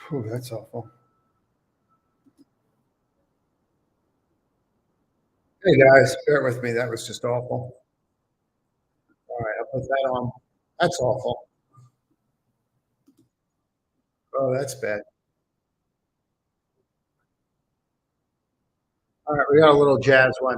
Oh, that's awful. Hey guys, bear with me. That was just awful. All right, I'll put that on. That's awful. Oh, that's bad. All right, we got a little jazz one.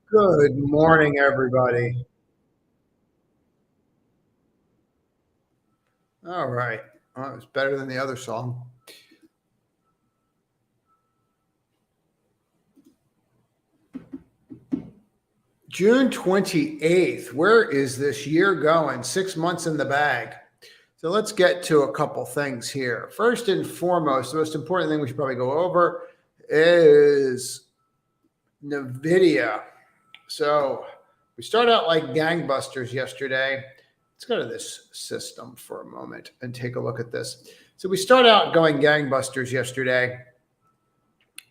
Good morning, everybody. All right. Well, it was better than the other song. June 28th. Where is this year going? 6 months in the bag. So let's get to a couple things here. First and foremost, the most important thing we should probably go over is Nvidia. So we start out like gangbusters yesterday. Let's go to this system for a moment and take a look at this. So we start out going gangbusters yesterday.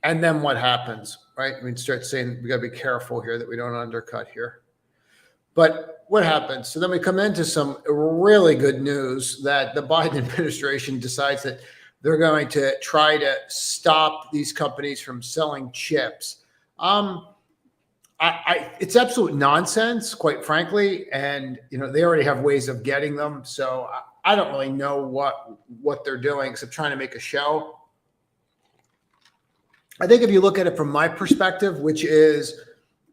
And then what happens, right? We start saying we got to be careful here that we don't undercut here. But what happens? So then we come into some really good news that the Biden administration decides that they're going to try to stop these companies from selling chips. It's absolute nonsense, quite frankly. And they already have ways of getting them, so I don't really know what they're doing except trying to make a show. I think if you look at it from my perspective, which is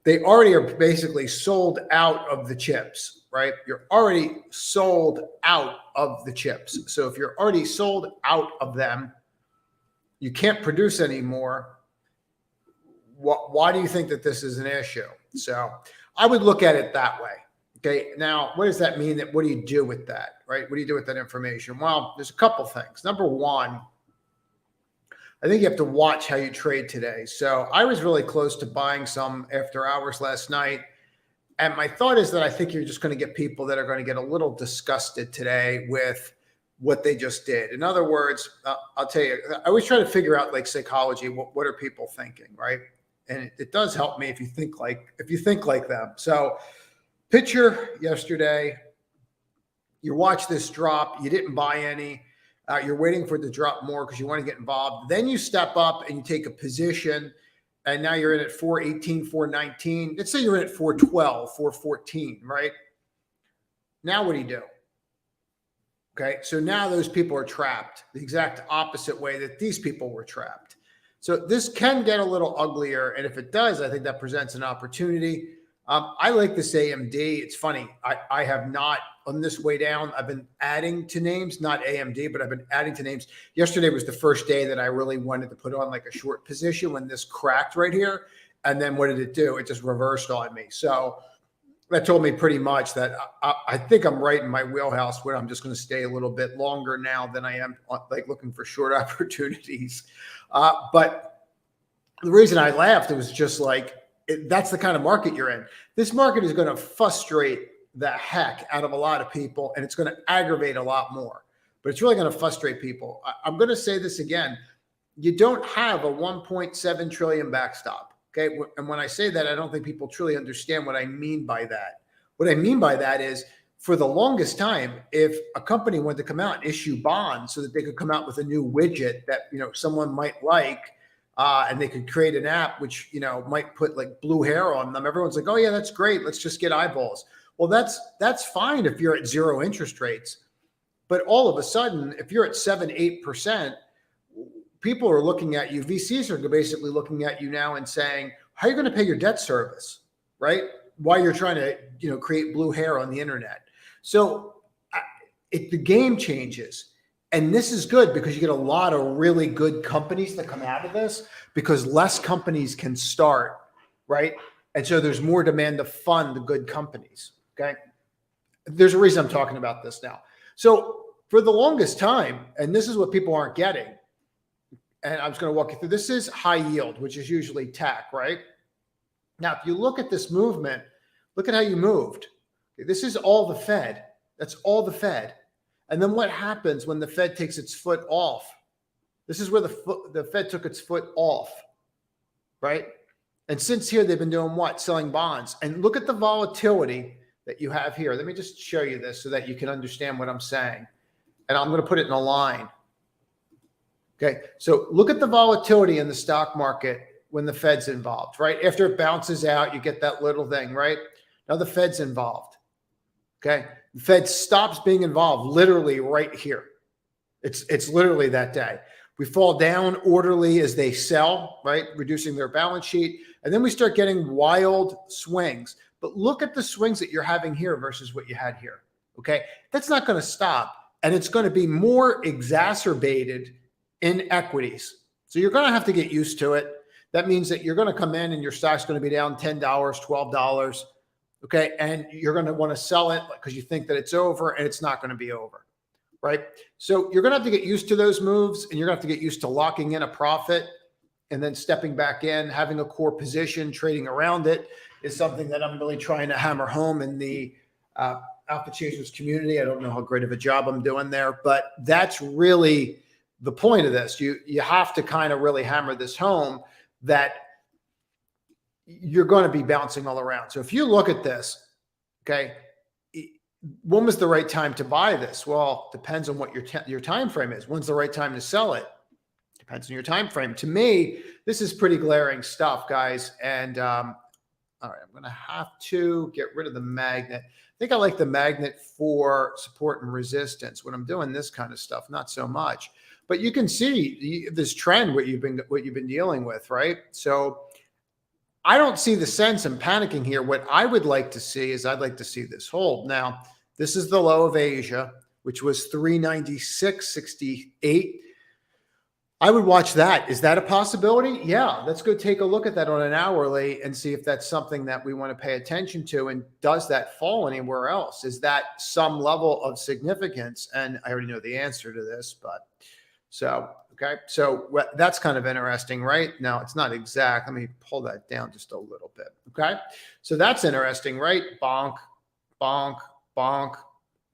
they already are basically sold out of the chips. right? You're already sold out of the chips. So if you're already sold out of them, you can't produce anymore. Why do you think that this is an issue? So I would look at it that way. Okay. Now, what does that mean? What do you do with that, right? What do you do with that information? Well, there's a couple things. Number one, I think you have to watch how you trade today. So I was really close to buying some after hours last night. And my thought is that I think you're just going to get people that are going to get a little disgusted today with what they just did. In other words, I'll tell you, I always try to figure out like psychology. What are people thinking, right? And it does help me if you think like them. So picture yesterday, you watch this drop, you didn't buy any. You're waiting for it to drop more because you want to get involved. Then you step up and you take a position, and now you're in at 418, 419. Let's say you're in at 412, 414, right? Now what do? Okay, so now those people are trapped the exact opposite way that these people were trapped. So this can get a little uglier, and if it does, I think that presents an opportunity. I like this AMD. It's funny. I have not, on this way down, I've been adding to names, not AMD, but I've been adding to names. Yesterday was the first day that I really wanted to put on like a short position when this cracked right here. And then what did it do? It just reversed on me. So that told me pretty much that I think I'm right in my wheelhouse where I'm just going to stay a little bit longer now than I am like looking for short opportunities. But the reason I laughed, it was just like, that's the kind of market you're in. This market is going to frustrate the heck out of a lot of people, and it's going to aggravate a lot more. But it's really going to frustrate people. I'm going to say this again. You don't have a 1.7 trillion backstop. Okay. And when I say that, I don't think people truly understand what I mean by that. What I mean by that is, for the longest time, if a company wanted to come out and issue bonds so that they could come out with a new widget that, someone might like, and they could create an app which, might put like blue hair on them. Everyone's like, oh yeah, that's great. Let's just get eyeballs. Well, that's fine if you're at zero interest rates. But all of a sudden, if you're at 7-8%, people are looking at you. VCs are basically looking at you now and saying, how are you going to pay your debt service, right? While you're trying to, create blue hair on the internet. So the game changes. And this is good because you get a lot of really good companies that come out of this because less companies can start, right? And so there's more demand to fund the good companies, okay? There's a reason I'm talking about this now. So for the longest time, and this is what people aren't getting, and I'm just going to walk you through, this is high yield, which is usually TAC, right? Now, if you look at this movement, look at how you moved. This is all the Fed. That's all the Fed. And then what happens when the Fed takes its foot off? This is where the Fed took its foot off, right? And since here, they've been doing what? Selling bonds. And look at the volatility that you have here. Let me just show you this so that you can understand what I'm saying. And I'm going to put it in a line. Okay, so look at the volatility in the stock market when the Fed's involved, right? After it bounces out, you get that little thing, right? Now the Fed's involved. Okay, the Fed stops being involved literally right here. It's literally that day. We fall down orderly as they sell, right? Reducing their balance sheet. And then we start getting wild swings. But look at the swings that you're having here versus what you had here. Okay, that's not going to stop. And it's going to be more exacerbated in equities. So you're going to have to get used to it. That means that you're going to come in and your stock's going to be down $10, $12. Okay. And you're going to want to sell it because you think that it's over, and it's not going to be over. Right. So you're going to have to get used to those moves, and you're going to have to get used to locking in a profit and then stepping back in, having a core position, trading around it is something that I'm really trying to hammer home in the Alpha Chasers community. I don't know how great of a job I'm doing there, but that's really the point of this. You have to kind of really hammer this home that you're going to be bouncing all around. So if you look at this, okay, when was the right time to buy this? Well, depends on what your time frame is. When's the right time to sell it? Depends on your time frame. To me, this is pretty glaring stuff, guys. And all right, I'm going to have to get rid of the magnet. I think I like the magnet for support and resistance when I'm doing this kind of stuff, not so much. But you can see this trend, what you've been dealing with, right? So I don't see the sense in panicking here. What I would like to see is I'd like to see this hold. Now, this is the low of Asia, which was 396.68. I would watch that. Is that a possibility? Yeah, let's go take a look at that on an hourly and see if that's something that we want to pay attention to. And does that fall anywhere else? Is that some level of significance? And I already know the answer to this, but okay. So that's kind of interesting, right? Now it's not exact. Let me pull that down just a little bit. Okay. So that's interesting, right? Bonk, bonk, bonk,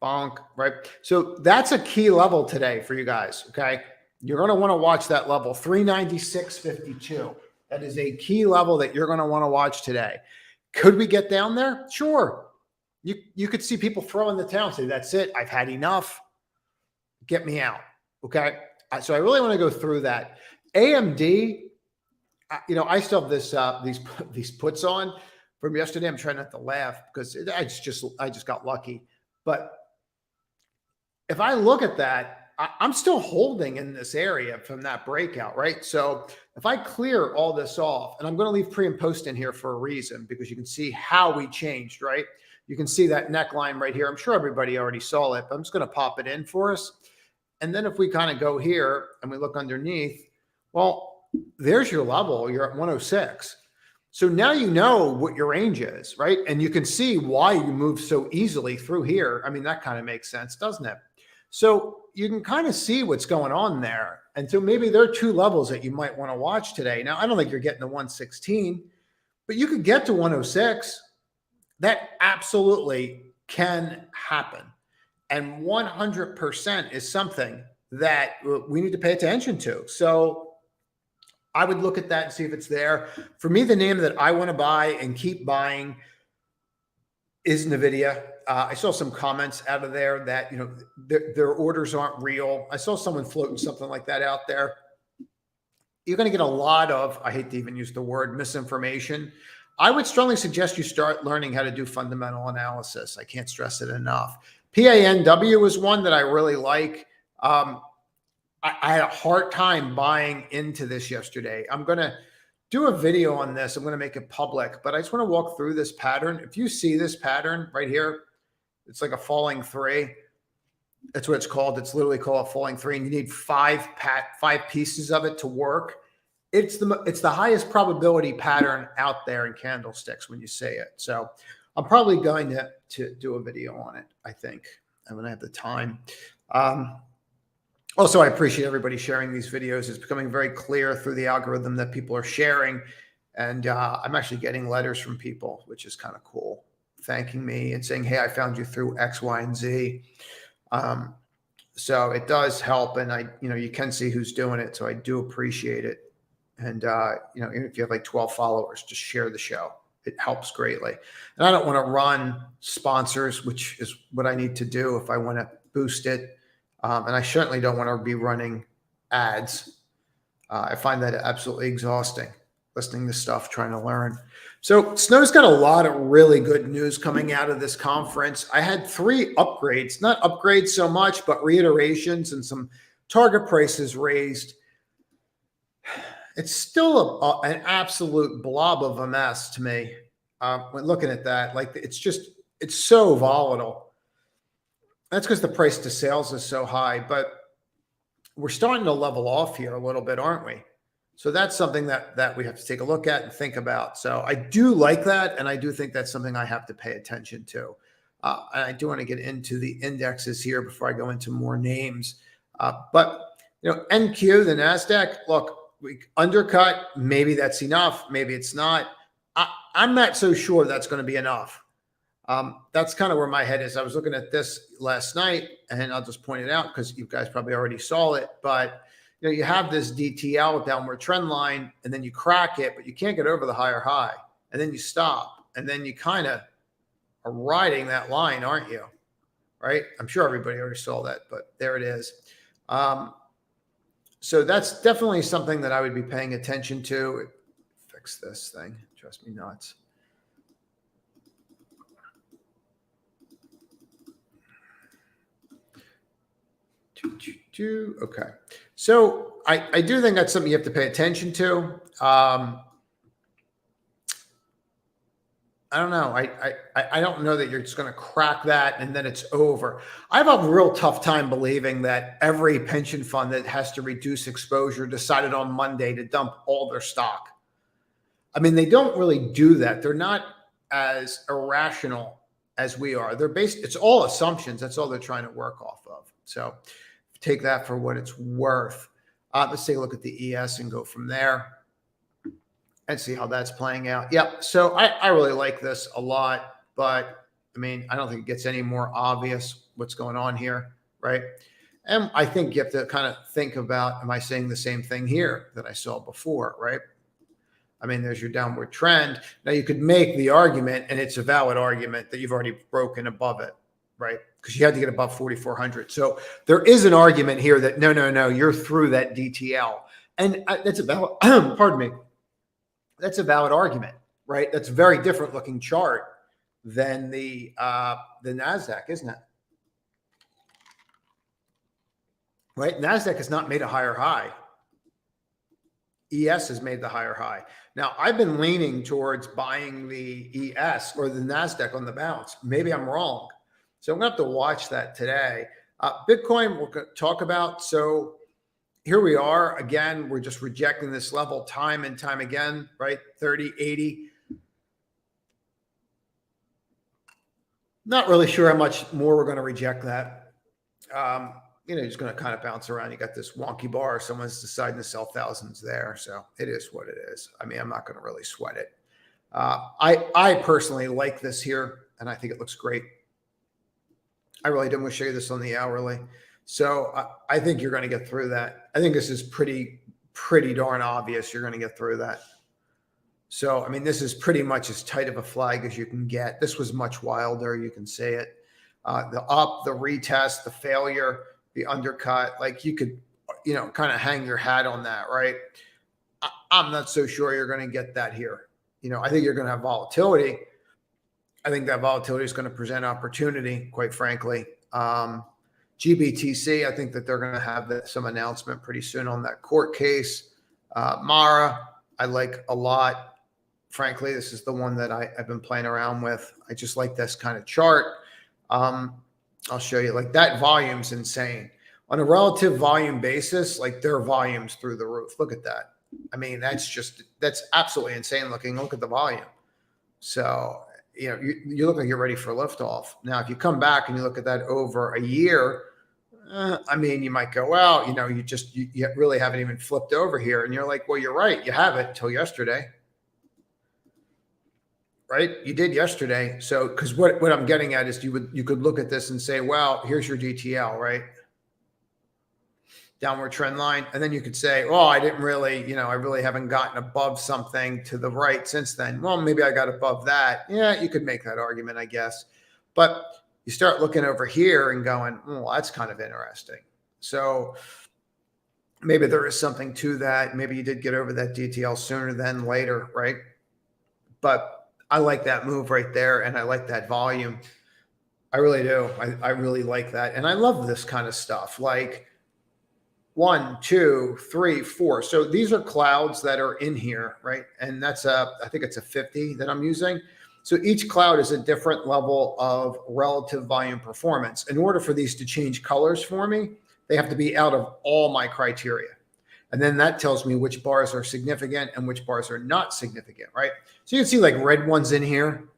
bonk, right? So that's a key level today for you guys. Okay. You're going to want to watch that level 396.52. That is a key level that you're going to want to watch today. Could we get down there? Sure. You could see people throw in the towel and say, that's it. I've had enough. Get me out. Okay. So I really want to go through that. AMD, I still have this these puts on from yesterday. I'm trying not to laugh because I just got lucky. But if I look at that, I'm still holding in this area from that breakout, right? So if I clear all this off, and I'm going to leave pre and post in here for a reason, because you can see how we changed, right? You can see that neckline right here. I'm sure everybody already saw it, but I'm just going to pop it in for us. And then if we kind of go here and we look underneath, well, there's your level. You're at 106. So now you know what your range is, right? And you can see why you move so easily through here. I mean, that kind of makes sense, doesn't it? So you can kind of see what's going on there. And so maybe there are two levels that you might want to watch today. Now, I don't think you're getting to 116, but you could get to 106. That absolutely can happen. And 100% is something that we need to pay attention to. So I would look at that and see if it's there. For me, the name that I want to buy and keep buying is Nvidia. I saw some comments out of there that, their orders aren't real. I saw someone floating something like that out there. You're going to get a lot of, I hate to even use the word, misinformation. I would strongly suggest you start learning how to do fundamental analysis. I can't stress it enough. PANW is one that I really like. I had a hard time buying into this yesterday. I'm going to do a video on this. I'm going to make it public, but I just want to walk through this pattern. If you see this pattern right here, it's like a falling three. That's what it's called. It's literally called a falling three, and you need five pieces of it to work. It's the highest probability pattern out there in candlesticks when you say it. So I'm probably going to do a video on it, I think, and when I have the time. Also, I appreciate everybody sharing these videos. It's becoming very clear through the algorithm that people are sharing. And I'm actually getting letters from people, which is kind of cool, thanking me and saying, hey, I found you through X, Y, and Z. So it does help. And you can see who's doing it. So I do appreciate it. And, even if you have like 12 followers, just share the show. It helps greatly. And I don't want to run sponsors, which is what I need to do if I want to boost it. And I certainly don't want to be running ads. I find that absolutely exhausting, listening to stuff, trying to learn. So Snow's got a lot of really good news coming out of this conference. I had 3 upgrades, not upgrades so much, but reiterations and some target prices raised. It's still an absolute blob of a mess to me when looking at that. Like it's so volatile. That's because the price to sales is so high, but we're starting to level off here a little bit, aren't we? So that's something that we have to take a look at and think about. So I do like that, and I do think that's something I have to pay attention to. And I do want to get into the indexes here before I go into more names. But NQ, the NASDAQ, look, we undercut. Maybe that's enough. Maybe it's not. I'm not so sure that's going to be enough. That's kind of where my head is. I was looking at this last night, and I'll just point it out because you guys probably already saw it. But you have this DTL downward trend line, and then you crack it, but you can't get over the higher high, and then you stop, and then you kind of are riding that line, aren't you? Right? I'm sure everybody already saw that, but there it is. So that's definitely something that I would be paying attention to. Fix this thing. Trust me nuts. Okay. So I do think that's something you have to pay attention to. I don't know. I don't know that you're just going to crack that and then it's over. I have a real tough time believing that every pension fund that has to reduce exposure decided on Monday to dump all their stock. I mean, they don't really do that. They're not as irrational as we are. They're based, it's all assumptions. That's all they're trying to work off of. So take that for what it's worth. Let's take a look at the ES and go from there and see how that's playing out. Yeah. So I really like this a lot, but I mean, I don't think it gets any more obvious what's going on here. Right. And I think you have to kind of think about, am I saying the same thing here that I saw before? Right. I mean, there's your downward trend. Now you could make the argument, and it's a valid argument, that you've already broken above it, right? Because you had to get above 4,400. So there is an argument here that no, you're through that DTL. And that's a valid, pardon me. That's a valid argument, right? That's a very different looking chart than the NASDAQ, isn't it? Right? NASDAQ has not made a higher high. ES has made the higher high. Now, I've been leaning towards buying the ES or the NASDAQ on the bounce. Maybe I'm wrong. So I'm going to have to watch that today. Bitcoin, we'll talk about. So here we are. Again, we're just rejecting this level time and time again, right? 30.80. Not really sure how much more we're going to reject that. Just going to kind of bounce around. You got this wonky bar. Someone's deciding to sell thousands there. So it is what it is. I mean, I'm not going to really sweat it. I personally like this here, and I think it looks great. I really didn't want to show you this on the hourly. So I think you're going to get through that. I think this is pretty darn obvious. You're going to get through that. So, I mean, this is pretty much as tight of a flag as you can get. This was much wilder. You can see it. The up, the retest, the failure, the undercut, like you could, kind of hang your hat on that, right? I'm not so sure you're going to get that here. I think you're going to have volatility. I think that volatility is going to present opportunity, quite frankly. GBTC, I think that they're going to have some announcement pretty soon on that court case. Mara, I like a lot. Frankly, this is the one that I've been playing around with. I just like this kind of chart. I'll show you, like, that volume's insane. On a relative volume basis, like, their volume's through the roof. Look at that. I mean, that's absolutely insane looking. Look at the volume. So, you look like you're ready for liftoff. Now, if you come back and you look at that over a year, I mean, you might go, well, you really haven't even flipped over here. And you're like, well, you're right. You haven't until yesterday. Right? You did yesterday. So, because what I'm getting at is you could look at this and say, well, here's your DTL, right? Downward trend line. And then you could say, oh, I didn't really, I really haven't gotten above something to the right since then. Well, maybe I got above that. Yeah, you could make that argument, I guess. But you start looking over here and going, well, that's kind of interesting. So maybe there is something to that. Maybe you did get over that DTL sooner than later, right? But I like that move right there, and I like that volume. I really do. I really like that. And I love this kind of stuff, like 1, 2, 3, 4. So these are clouds that are in here, right? And I think it's a 50 that I'm using. So each cloud is a different level of relative volume performance. In order for these to change colors for me, they have to be out of all my criteria. And then that tells me which bars are significant and which bars are not significant, right? So you can see like red ones in here,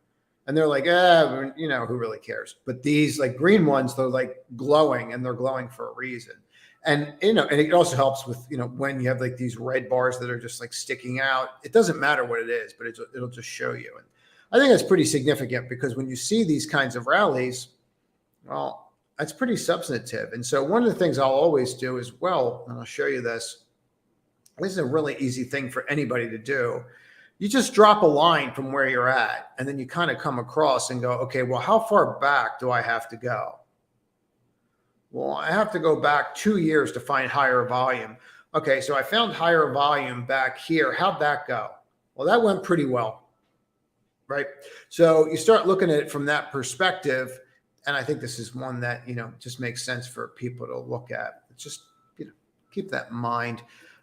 and they're like, who really cares? But these like green ones, they're like glowing, and they're glowing for a reason. And, and it also helps with, when you have like these red bars that are just like sticking out, it doesn't matter what it is, but it'll just show you. And I think that's pretty significant, because when you see these kinds of rallies, well, that's pretty substantive. And so one of the things I'll always do is, well, and I'll show you this. This is a really easy thing for anybody to do. You just drop a line from where you're at, and then you kind of come across and go, okay, well, how far back do I have to go? Well, I have to go back 2 years to find higher volume. Okay, so I found higher volume back here. How'd that go? Well, that went pretty well, right? So you start looking at it from that perspective, and I think this is one that, just makes sense for people to look at. Just, keep that in mind.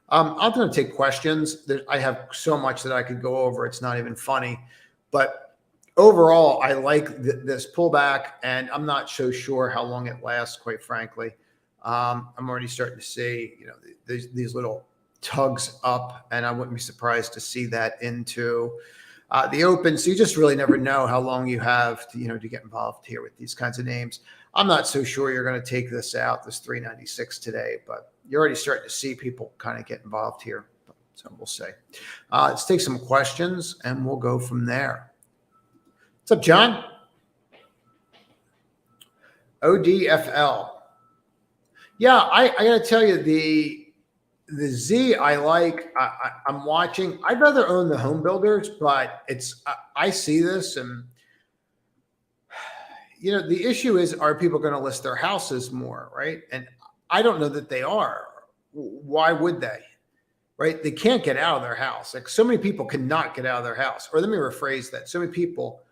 I'm going to take questions. I have so much that I could go over. It's not even funny. But overall, I like this pullback, and I'm not so sure how long it lasts, quite frankly. I'm already starting to see, these little tugs up, and I wouldn't be surprised to see that into the open. So you just really never know how long you have to, to get involved here with these kinds of names. I'm not so sure you're going to take this out, this 396 today, but you're already starting to see people kind of get involved here. So we'll see. Let's take some questions, and we'll go from there. What's up, John? ODFL. Yeah, I got to tell you, the Z I like. I'm watching. I'd rather own the home builders, but I see this, and the issue is, are people going to list their houses more, right? And I don't know that they are. Why would they? Right? They can't get out of their house. Like, so many people cannot get out of their house. Or let me rephrase that. So many people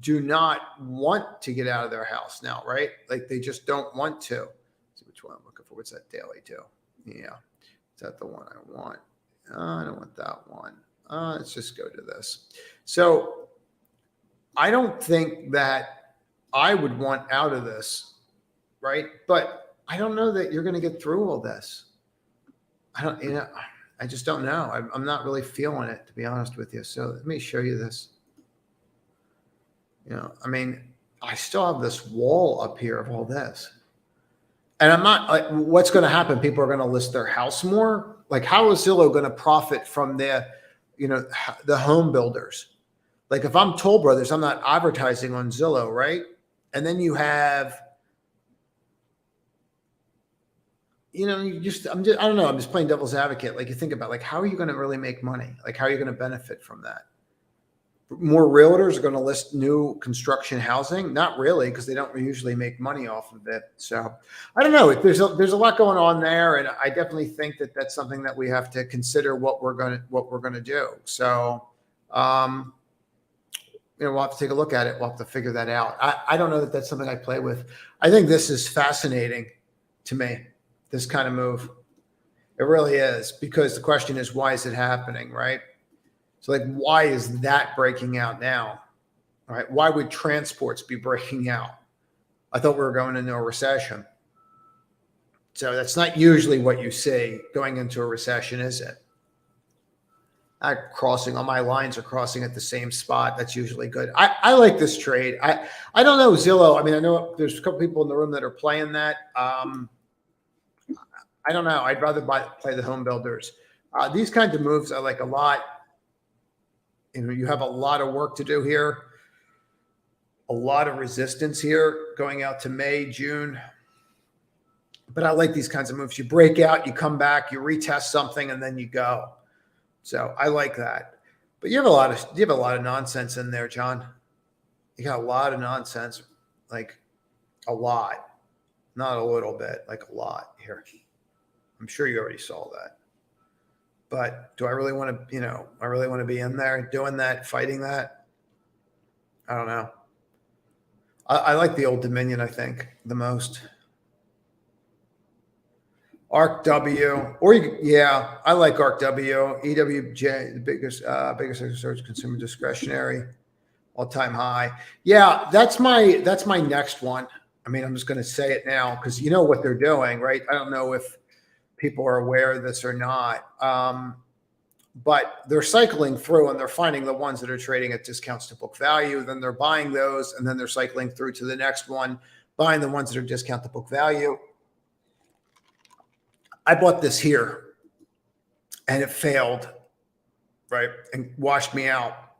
do not want to get out of their house now, right? Like, they just don't want to. Let's see which one I'm looking for. What's that daily do? Yeah. Is that the one I want? I don't want that one. Let's just go to this. So I don't think that I would want out of this, right? But I don't know that you're going to get through all this. I just don't know. I'm not really feeling it, to be honest with you. So let me show you this. I still have this wall up here of all this. And I'm not like, what's going to happen? People are going to list their house more. Like, how is Zillow going to profit from the home builders? Like, if I'm Toll Brothers, I'm not advertising on Zillow, right? And then you have, I don't know. I'm just playing devil's advocate. Like, you think about, like, how are you going to really make money? Like, how are you going to benefit from that? More realtors are going to list new construction housing? Not really, because they don't usually make money off of it. So I don't know. There's a lot going on there, and I definitely think that that's something that we have to consider what we're going to do. So we'll have to take a look at it. We'll have to figure that out. I don't know that that's something I play with. I think this is fascinating to me, this kind of move. It really is, because the question is, why is it happening, right? So, like, why is that breaking out now? All right. Why would transports be breaking out? I thought we were going into a recession. So that's not usually what you see going into a recession, is it? All my lines are crossing at the same spot. That's usually good. I like this trade. I don't know Zillow. I mean, I know there's a couple people in the room that are playing that. I don't know. I'd rather play the home builders. These kinds of moves I like a lot. You have a lot of work to do here, a lot of resistance here going out to May, June. But I like these kinds of moves. You break out, you come back, you retest something, and then you go. So I like that. But you have a lot of nonsense in there, John. You got a lot of nonsense, like a lot, not a little bit, like a lot here. I'm sure you already saw that. But do I really want to, be in there doing that, fighting that? I don't know. I like the Old Dominion, I think, the most. ARC W, I like ARC W. EWJ, the biggest search consumer discretionary, all-time high. Yeah, that's my next one. I mean, I'm just going to say it now because you know what they're doing, right? I don't know if people are aware of this or not. But they're cycling through and they're finding the ones that are trading at discounts to book value. Then they're buying those, and then they're cycling through to the next one, buying the ones that are discount to book value. I bought this here and it failed, right? And washed me out.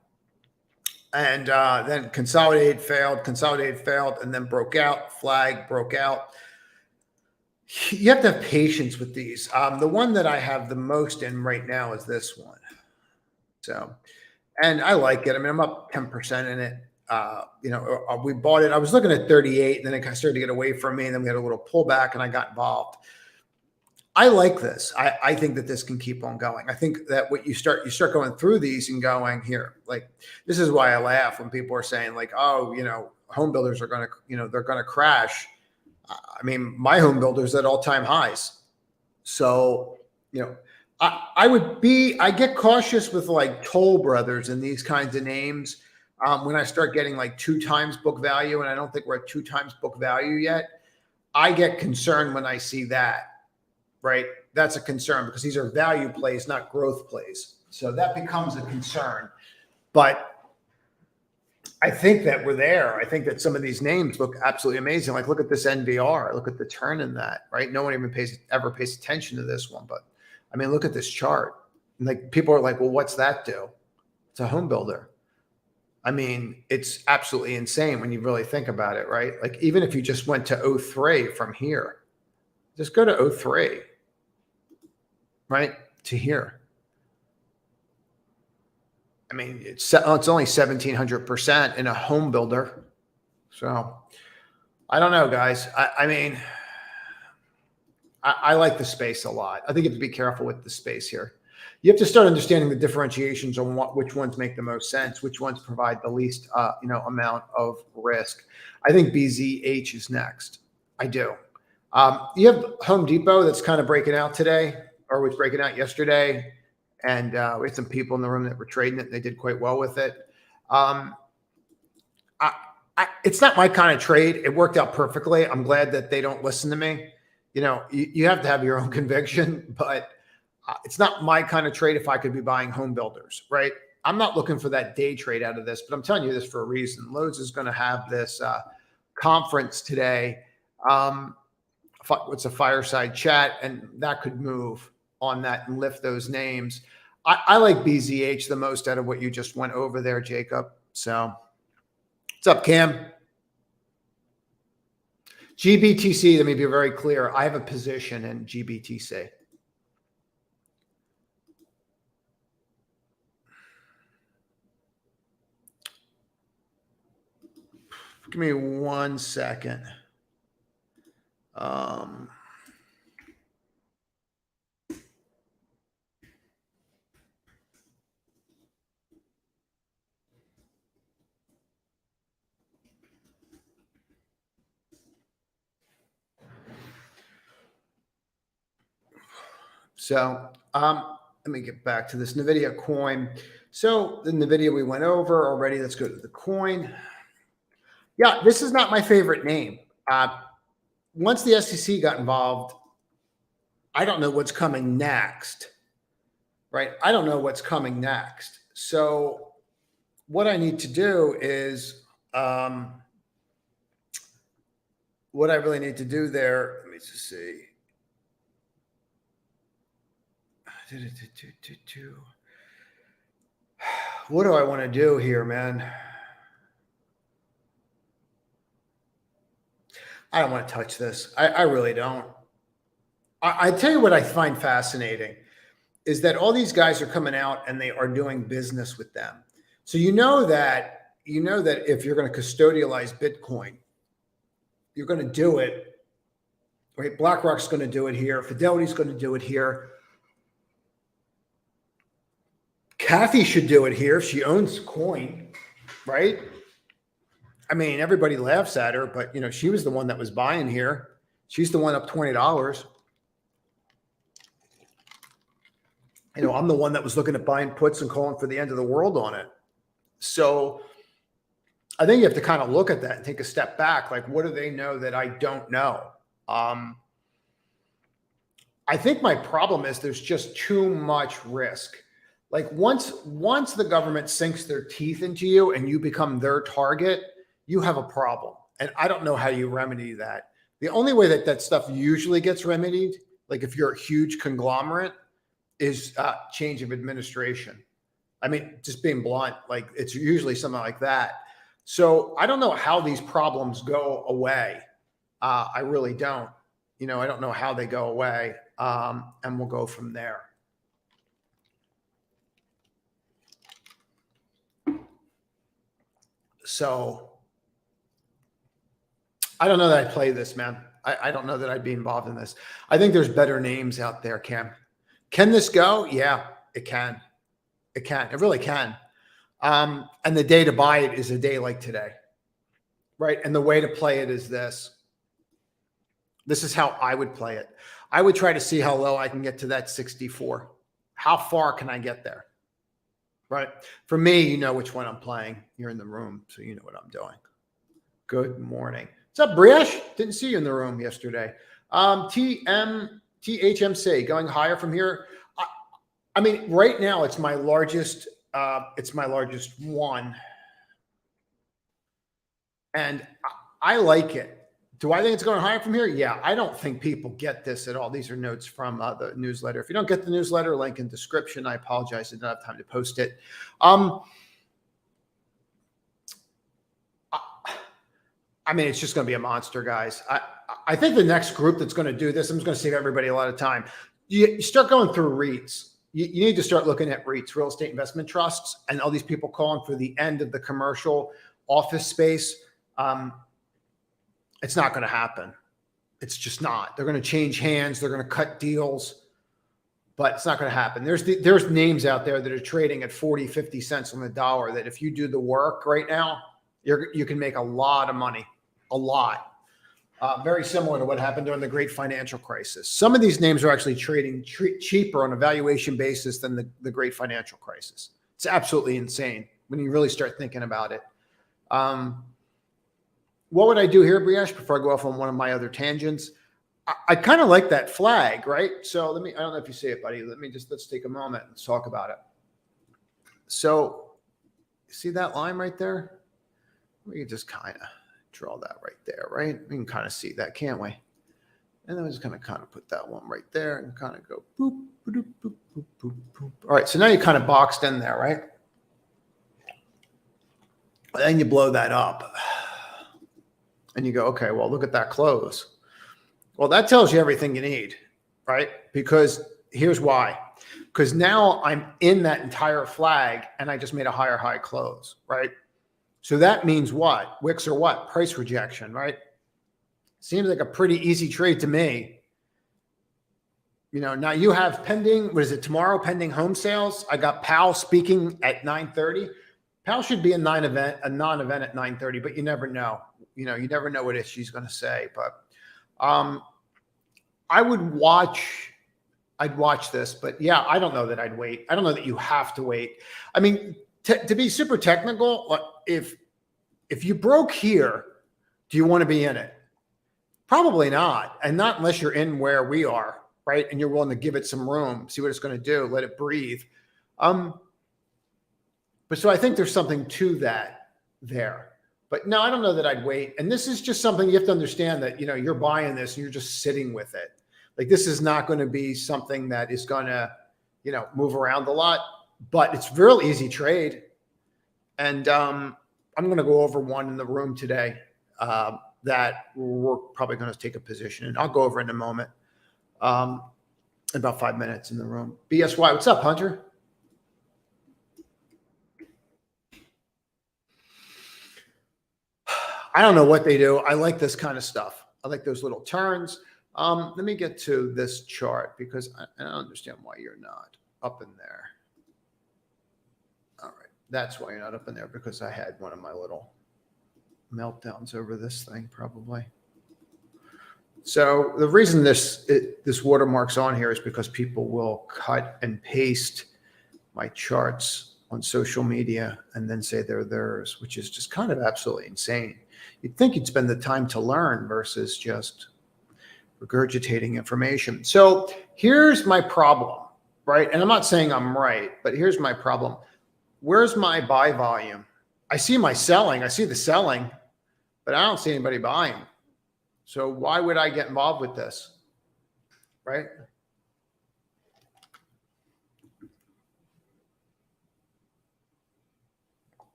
And then consolidated, failed, and then broke out, flag, broke out. You have to have patience with these. The one that I have the most in right now is this one. So, and I like it. I mean, I'm up 10% in it. We bought it. I was looking at 38, and then it kind of started to get away from me. And then we had a little pullback, and I got involved. I like this. I think that this can keep on going. I think that what you start going through these and going here, like, this is why I laugh when people are saying, like, oh, home builders are going to, they're going to crash. I mean, my home builder's at all-time highs. So, I get cautious with like Toll Brothers and these kinds of names. When I start getting like 2 times book value, and I don't think we're at 2 times book value yet, I get concerned when I see that, right? That's a concern because these are value plays, not growth plays. So that becomes a concern. But I think that we're there. I think that some of these names look absolutely amazing. Like, look at this NVR. Look at the turn in that, right? No one even ever pays attention to this one. But I mean, look at this chart. Like, people are like, well, what's that do? It's a home builder. I mean, it's absolutely insane when you really think about it, right? Like, even if you just went to 03 from here, just go to 03, right? To here. I mean, it's only 1,700% in a home builder. So I don't know, guys. I mean, I like the space a lot. I think you have to be careful with the space here. You have to start understanding the differentiations on which ones make the most sense, which ones provide the least, amount of risk. I think BZH is next. I do. You have Home Depot that's kind of breaking out today, or was breaking out yesterday. And we had some people in the room that were trading it. And they did quite well with it. It's not my kind of trade. It worked out perfectly. I'm glad that they don't listen to me. You have to have your own conviction, but it's not my kind of trade if I could be buying home builders, right? I'm not looking for that day trade out of this, but I'm telling you this for a reason. Lowe's is going to have this conference today. It's a fireside chat, and that could move on that and lift those names. I like BZH the most out of what you just went over there, Jacob. So what's up, Cam? GBTC, let me be very clear. I have a position in GBTC. Give me 1 second. Let me get back to this Nvidia coin. So the Nvidia we went over already. Let's go to the coin. Yeah, this is not my favorite name. Once the SEC got involved, I don't know what's coming next, right? I don't know what's coming next. So what I need to do is, what I really need to do there, let me just see. What do I want to do here, man? I don't want to touch this. I really don't. I tell you what I find fascinating is that all these guys are coming out and they are doing business with them. So you know that if you're going to custodialize Bitcoin, you're going to do it, right? BlackRock's going to do it here. Fidelity's going to do it here. Kathy should do it here. She owns coin, right? I mean, everybody laughs at her, but she was the one that was buying here. She's the one up $20. I'm the one that was looking at buying puts and calling for the end of the world on it. So I think you have to kind of look at that and take a step back. Like, what do they know that I don't know? I think my problem is there's just too much risk. Like once the government sinks their teeth into you and you become their target, you have a problem. And I don't know how you remedy that. The only way that stuff usually gets remedied, like if you're a huge conglomerate, is change of administration. I mean, just being blunt, like it's usually something like that. So I don't know how these problems go away. I really don't. I don't know how they go away. And we'll go from there. So I don't know that I play this, man. I don't know that I'd be involved in this. I think there's better names out there, Cam. Can this go? Yeah, it can. It can. It really can. And the day to buy it is a day like today, right? And the way to play it is this. This is how I would play it. I would try to see how low I can get to that 64. How far can I get there? right? For me, you know which one I'm playing. You're in the room, so you know what I'm doing. Good morning. What's up, Brioche? Didn't see you in the room yesterday. THMC going higher from here. I mean, right now it's my largest. It's my largest one, and I like it. Do I think it's going higher from here? Yeah, I don't think people get this at all. These are notes from the newsletter. If you don't get the newsletter, link in description. I apologize. I didn't have time to post it. I mean, it's just going to be a monster, guys. I think the next group that's going to do this, I'm just going to save everybody a lot of time. You start going through REITs. You need to start looking at REITs, real estate investment trusts, and all these people calling for the end of the commercial office space. It's not going to happen. It's just not. They're going to change hands. They're going to cut deals, but it's not going to happen. There's names out there that are trading at 40, 50 cents on the dollar that if you do the work right now, you can make a lot of money, a lot. Very similar to what happened during the great financial crisis. Some of these names are actually trading cheaper on a valuation basis than the great financial crisis. It's absolutely insane when you really start thinking about it. What would I do here, Brioche, before I go off on one of my other tangents? I kind of like that flag, right? So I don't know if you see it, buddy. Let's take a moment and talk about it. So see that line right there? We can just kind of draw that right there, right? We can kind of see that, can't we? And then we're just going to kind of put that one right there and kind of go boop, boop, boop, boop, boop, boop. All right, so now you're kind of boxed in there, right? And then you blow that up. And you go, okay, well, look at that close. Well, that tells you everything you need, right? Because here's why. Because now I'm in that entire flag and I just made a higher high close, right? So that means what? Wicks or what? Price rejection, right? Seems like a pretty easy trade to me. You know, now you have pending, what is it, tomorrow, pending home sales. I got Powell speaking at 9:30. Powell should be a non-event at 9:30, but you never know. You know, you never know what she's going to say. But I'd watch this. But yeah, I don't know that I'd wait. I don't know that you have to wait. I mean, to be super technical, if you broke here, do you want to be in it? Probably not. And not unless you're in where we are, right? And you're willing to give it some room, see what it's going to do, let it breathe. But so I think there's something to that there. But no, I don't know that I'd wait. And this is just something you have to understand that, you know, you're buying this and you're just sitting with it. Like this is not going to be something that is going to, you know, move around a lot, but it's real easy trade. And I'm going to go over one in the room today that we're probably going to take a position in. I'll go over in a moment. About 5 minutes in the room. BSY, what's up, Hunter? I don't know what they do. I like this kind of stuff. I like those little turns. Let me get to this chart because I don't understand why you're not up in there. All right. That's why you're not up in there, because I had one of my little meltdowns over this thing probably. So the reason this watermark's on here is because people will cut and paste my charts on social media and then say they're theirs, which is just kind of absolutely insane. You'd think you'd spend the time to learn versus just regurgitating information. So here's my problem, right? And I'm not saying I'm right, but here's my problem. Where's my buy volume? I see my selling. I see the selling, but I don't see anybody buying. So why would I get involved with this, right?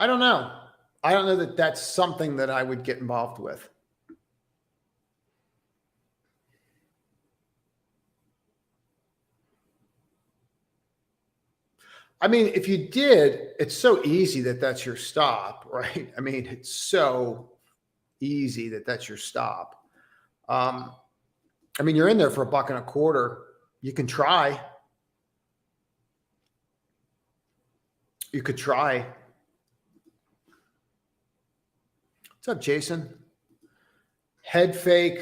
I don't know. I don't know that that's something that I would get involved with. I mean, if you did, it's so easy that that's your stop, right? I mean, it's so easy that that's your stop. I mean, you're in there for $1.25. You can try. You could try. What's up, Jason? Head fake.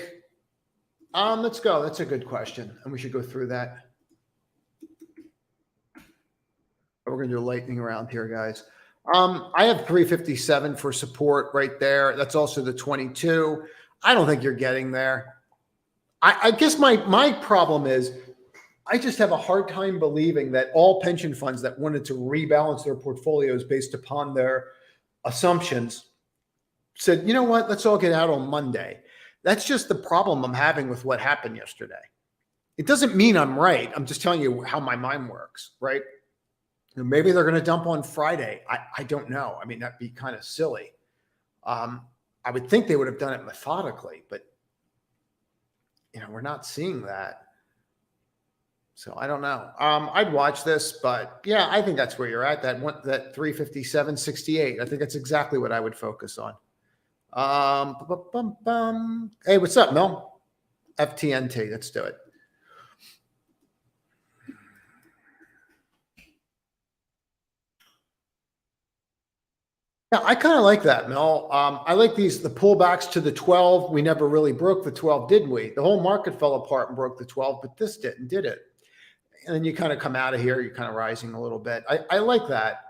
Let's go. That's a good question, and we should go through that. We're going to do a lightning round here, guys. I have 357 for support right there. That's also the 22. I don't think you're getting there. I guess my problem is I just have a hard time believing that all pension funds that wanted to rebalance their portfolios based upon their assumptions said, you know what, let's all get out on Monday. That's just the problem I'm having with what happened yesterday. It doesn't mean I'm right. I'm just telling you how my mind works, right? Maybe they're going to dump on Friday. I don't know. I mean, that'd be kind of silly. I would think they would have done it methodically, but we're not seeing that. So I don't know. I'd watch this, but yeah, I think that's where you're at. That 357.68. I think that's exactly what I would focus on. Hey, what's up, Mel? FTNT. Let's do it. Yeah, I kind of like that, Mel. I like the pullbacks to the 12. We never really broke the 12, did we? The whole market fell apart and broke the 12, but this didn't, did it? And then you kind of come out of here, you're kind of rising a little bit. I like that.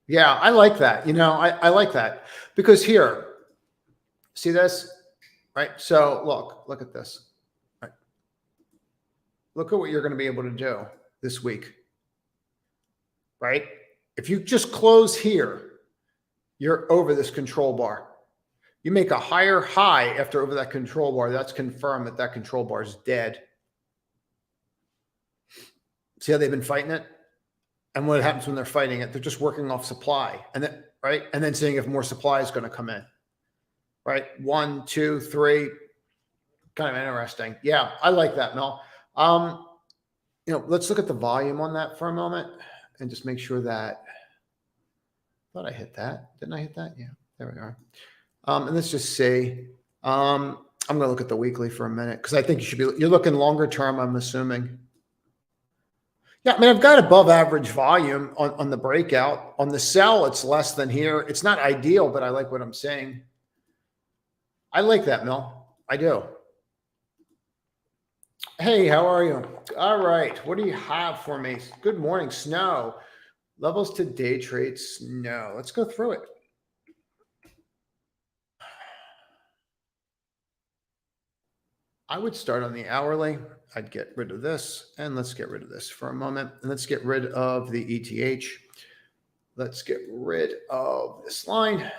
Yeah, I like that. I like that because here, see this, right? So look at this. Right? Look at what you're going to be able to do this week, right? If you just close here, you're over this control bar. You make a higher high after over that control bar. That's confirmed that control bar is dead. See how they've been fighting it? And what happens when they're fighting it? They're just working off supply, and then right, and then seeing if more supply is going to come in. Right, 1, 2, 3, kind of interesting. Yeah, I like that, Mel. Let's look at the volume on that for a moment, and just make sure that. Thought I hit that. Didn't I hit that? Yeah, there we are. And let's just see. I'm going to look at the weekly for a minute because I think you're looking longer term. I'm assuming. Yeah, I mean, I've got above average volume on the breakout. On the sell, it's less than here. It's not ideal, but I like what I'm saying. I like that, Mel. I do. Hey, how are you? All right. What do you have for me? Good morning, Snow. Levels to day trade, Snow. Let's go through it. I would start on the hourly. I'd get rid of this, and let's get rid of this for a moment. And let's get rid of the ETH. Let's get rid of this line,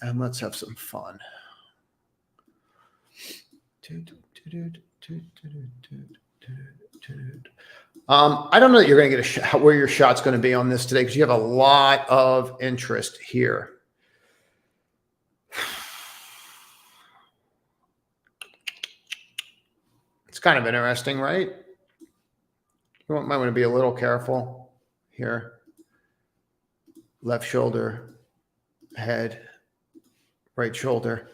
and let's have some fun. I don't know that you're going to get a shot where your shot's going to be on this today because you have a lot of interest here. It's kind of interesting, right? You might want to be a little careful here. Left shoulder, head, right shoulder.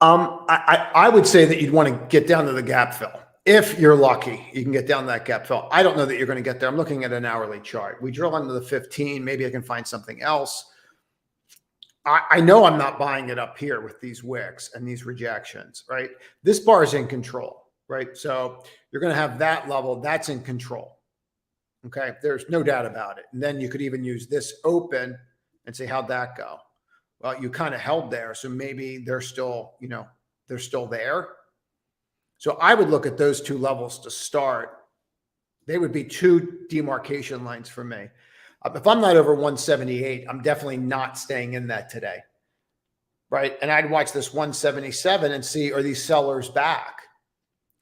I would say that you'd want to get down to the gap fill. If you're lucky, you can get down to that gap fill. I don't know that you're going to get there. I'm looking at an hourly chart. We drill into the 15. Maybe I can find something else. I know I'm not buying it up here with these wicks and these rejections, right? This bar is in control, right? So you're going to have that level. That's in control. Okay. There's no doubt about it. And then you could even use this open and say, how'd that go? Well, you kind of held there. So maybe they're still, they're still there. So I would look at those two levels to start. They would be two demarcation lines for me. If I'm not over 178, I'm definitely not staying in that today. Right. And I'd watch this 177 and see, are these sellers back?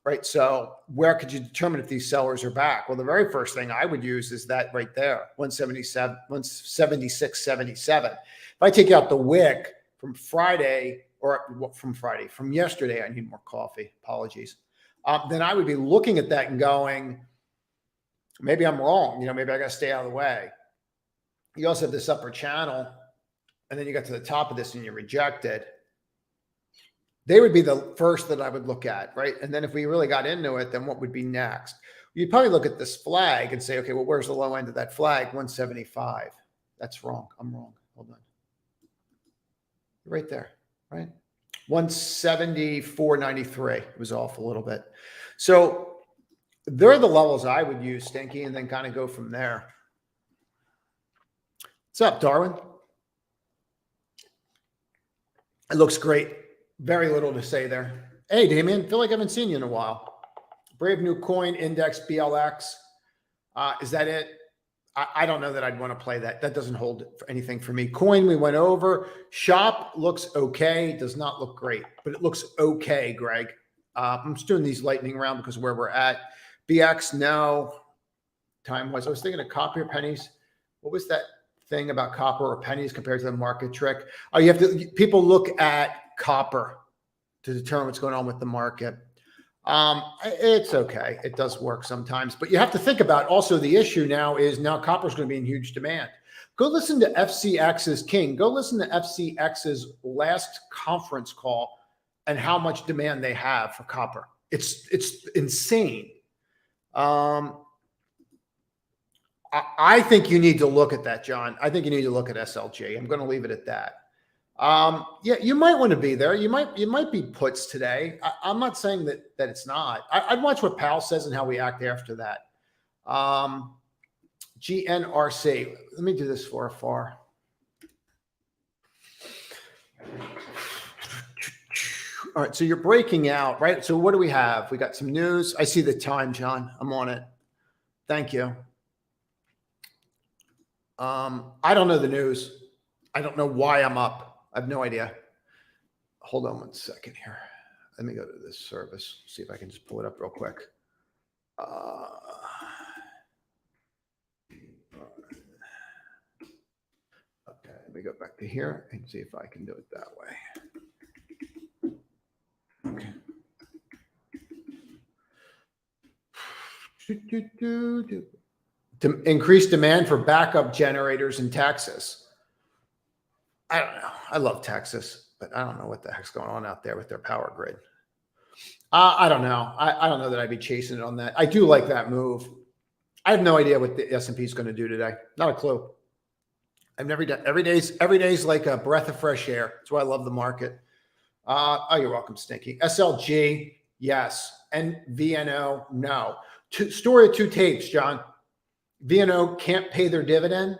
Right. So where could you determine if these sellers are back? Well, the very first thing I would use is that right there, 177, 176.77. If I take out the wick from Friday or from yesterday, I need more coffee. Apologies. Then I would be looking at that and going, maybe I'm wrong. Maybe I got to stay out of the way. You also have this upper channel, and then you got to the top of this and you reject it. They would be the first that I would look at, right? And then if we really got into it, then what would be next? You'd probably look at this flag and say, okay, well, where's the low end of that flag? 175. That's wrong. I'm wrong. Hold on. Right there, right? 174.93. It was off a little bit. So they're the levels I would use, Stinky, and then kind of go from there. What's up, Darwin? It looks great. Very little to say there. Hey, Damien, feel like I haven't seen you in a while. Brave New Coin Index BLX. Is that it? I don't know that I'd want to play that. That doesn't hold for anything for me. Coin we went over. Shop looks okay. Does not look great, but it looks okay, Greg. I'm just doing these lightning round because of where we're at. BX, no. Time-wise, I was thinking of copper or pennies. What was that thing about copper or pennies compared to the market trick? Oh, you have to. People look at copper to determine what's going on with the market. It's okay. It does work sometimes, but you have to think about also the issue now is now copper is going to be in huge demand. Go listen to FCX's King. Go listen to FCX's last conference call and how much demand they have for copper. It's insane. I think you need to look at that, John. I think you need to look at SLG. I'm going to leave it at that. Yeah, you might want to be there. You might be puts today. I'm not saying that it's not. I'd watch what Powell says and how we act after that. GNRC. Let me do this for far. All right, so you're breaking out, right? So what do we have? We got some news. I see the time, John. I'm on it. Thank you. I don't know the news. I don't know why I'm up. I have no idea. Hold on 1 second here. Let me go to this service. See if I can just pull it up real quick. Okay, let me go back to here and see if I can do it that way. Okay. To increase demand for backup generators in Texas. I don't know. I love Texas, but I don't know what the heck's going on out there with their power grid. I don't know. I don't know that I'd be chasing it on that. I do like that move. I have no idea what the S&P is going to do today. Not a clue. I've never done every day's like a breath of fresh air. That's why I love the market. Oh, you're welcome, Stinky. SLG, yes. And VNO, no. Story of two tapes, John. VNO can't pay their dividend.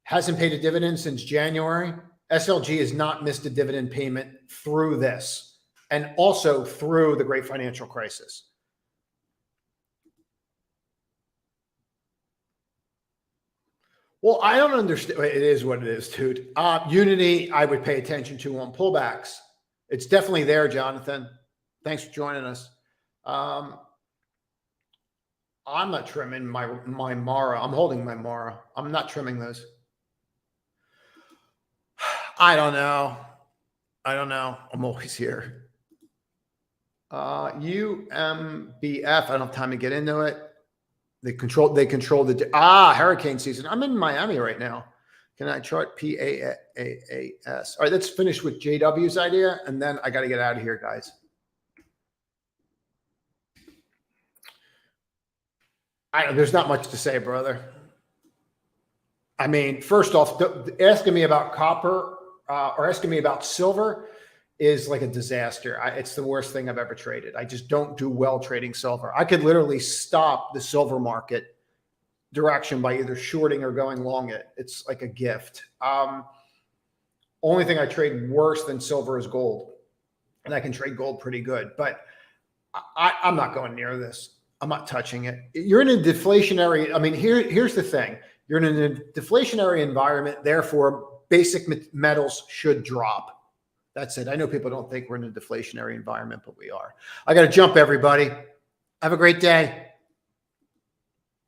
Hasn't paid a dividend since January. SLG has not missed a dividend payment through this and also through the great financial crisis. Well, I don't understand. It is what it is, dude. Unity, I would pay attention to on pullbacks. It's definitely there, Jonathan. Thanks for joining us. I'm not trimming my Mara. I'm holding my Mara. I'm not trimming those. I don't know. I'm always here. UMBF. I don't have time to get into it. They control the hurricane season. I'm in Miami right now. Can I chart PAAS? All right, let's finish with JW's idea, and then I got to get out of here, guys. There's not much to say, brother. I mean, first off, asking me about copper or asking me about silver is like a disaster. It's the worst thing I've ever traded. I just don't do well trading silver. I could literally stop the silver market direction by either shorting or going long it. It's like a gift. Only thing I trade worse than silver is gold. And I can trade gold pretty good. But I'm not going near this. I'm not touching it. You're in a deflationary. I mean, here's the thing. You're in a deflationary environment. Therefore, basic metals should drop. That's it. I know people don't think we're in a deflationary environment, but we are. I got to jump, everybody. Have a great day.